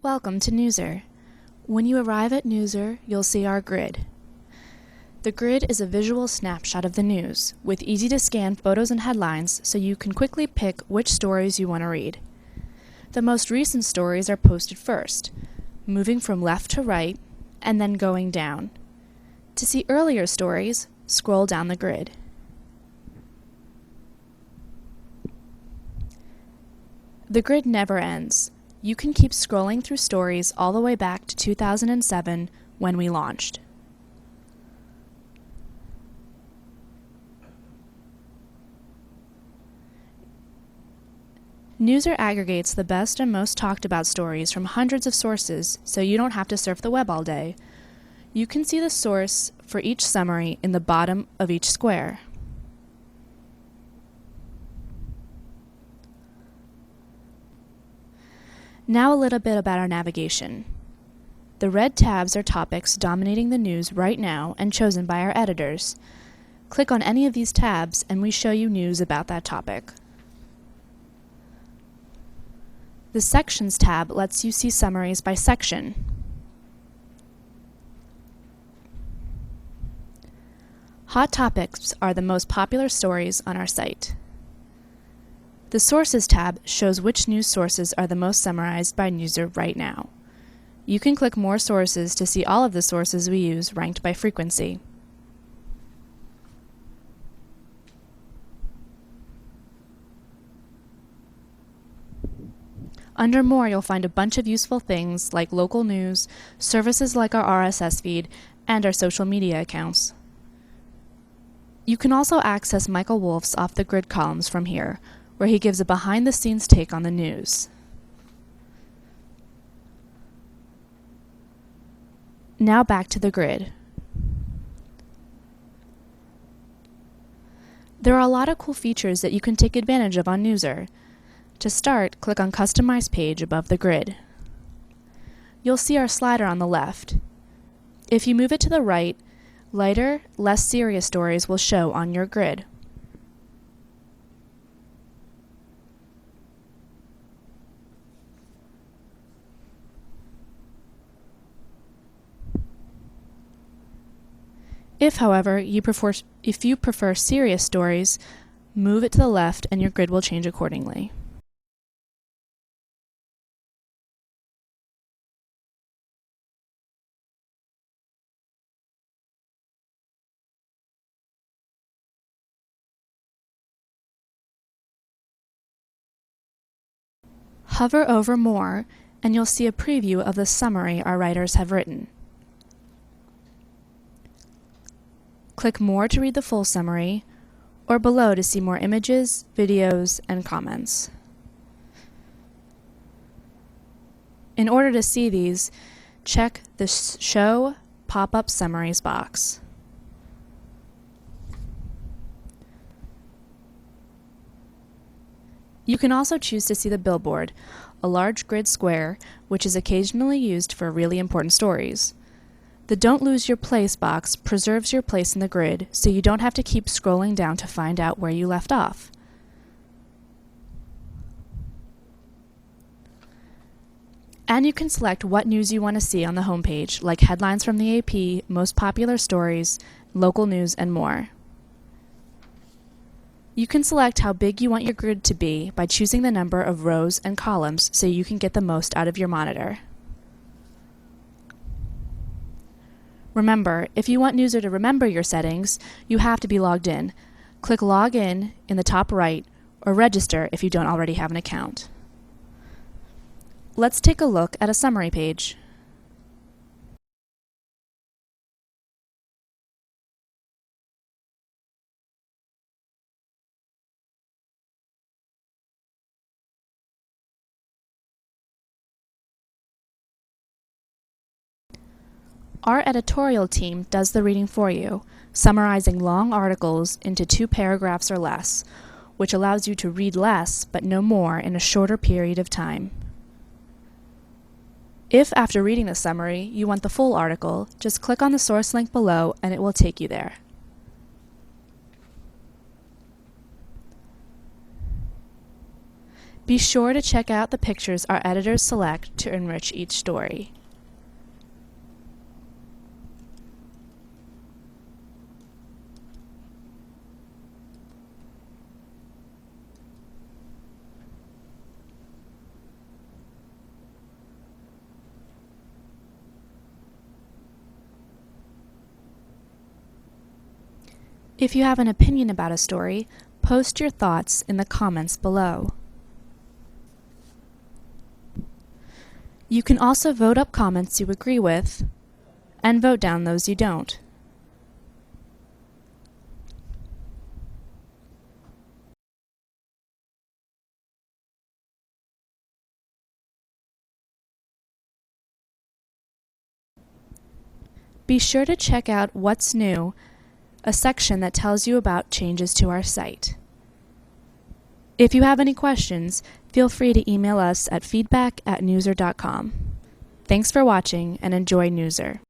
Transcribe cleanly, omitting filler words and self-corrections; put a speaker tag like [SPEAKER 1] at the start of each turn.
[SPEAKER 1] Welcome to Newser. When you arrive at Newser, you'll see our grid. The grid is a visual snapshot of the news, with easy-to-scan photos and headlines so you can quickly pick which stories you want to read. The most recent stories are posted first, moving from left to right, and then going down. To see earlier stories, scroll down the grid. The grid never ends. You can keep scrolling through stories all the way back to 2007 when we launched. Newser aggregates the best and most talked about stories from hundreds of sources, so you don't have to surf the web all day. You can see the source for each summary in the bottom of each square. Now a little bit about our navigation. The red tabs are topics dominating the news right now and chosen by our editors. Click on any of these tabs and we show you news about that topic. The Sections tab lets you see summaries by section. Hot topics are the most popular stories on our site. The Sources tab shows which news sources are the most summarized by Newser right now. You can click more sources to see all of the sources we use ranked by frequency. Under More, you'll find a bunch of useful things like local news, services like our RSS feed, and our social media accounts. You can also access Michael Wolff's Off the Grid columns from here, where he gives a behind-the-scenes take on the news. Now back to the grid. There are a lot of cool features that you can take advantage of on Newser. To start, click on Customize Page above the grid. You'll see our slider on the left. If you move it to the right, lighter, less serious stories will show on your grid. If, however, you prefer serious stories, move it to the left and your grid will change accordingly. Hover over More, and you'll see a preview of the summary our writers have written. Click More to read the full summary, or below to see more images, videos, and comments. In order to see these, check the Show Pop-up Summaries box. You can also choose to see the billboard, a large grid square, which is occasionally used for really important stories. The Don't Lose Your Place box preserves your place in the grid, so you don't have to keep scrolling down to find out where you left off. And you can select what news you want to see on the homepage, like headlines from the AP, most popular stories, local news, and more. You can select how big you want your grid to be by choosing the number of rows and columns so you can get the most out of your monitor. Remember, if you want Newser to remember your settings, you have to be logged in. Click Log In the top right, or Register if you don't already have an account. Let's take a look at a summary page. Our editorial team does the reading for you, summarizing long articles into 2 paragraphs or less, which allows you to read less but no more in a shorter period of time. If, after reading the summary, you want the full article, just click on the source link below and it will take you there. Be sure to check out the pictures our editors select to enrich each story. If you have an opinion about a story, post your thoughts in the comments below. You can also vote up comments you agree with, and vote down those you don't. Be sure to check out What's New, a section that tells you about changes to our site. If you have any questions, feel free to email us at feedback@newser.com. Thanks for watching and enjoy Newser.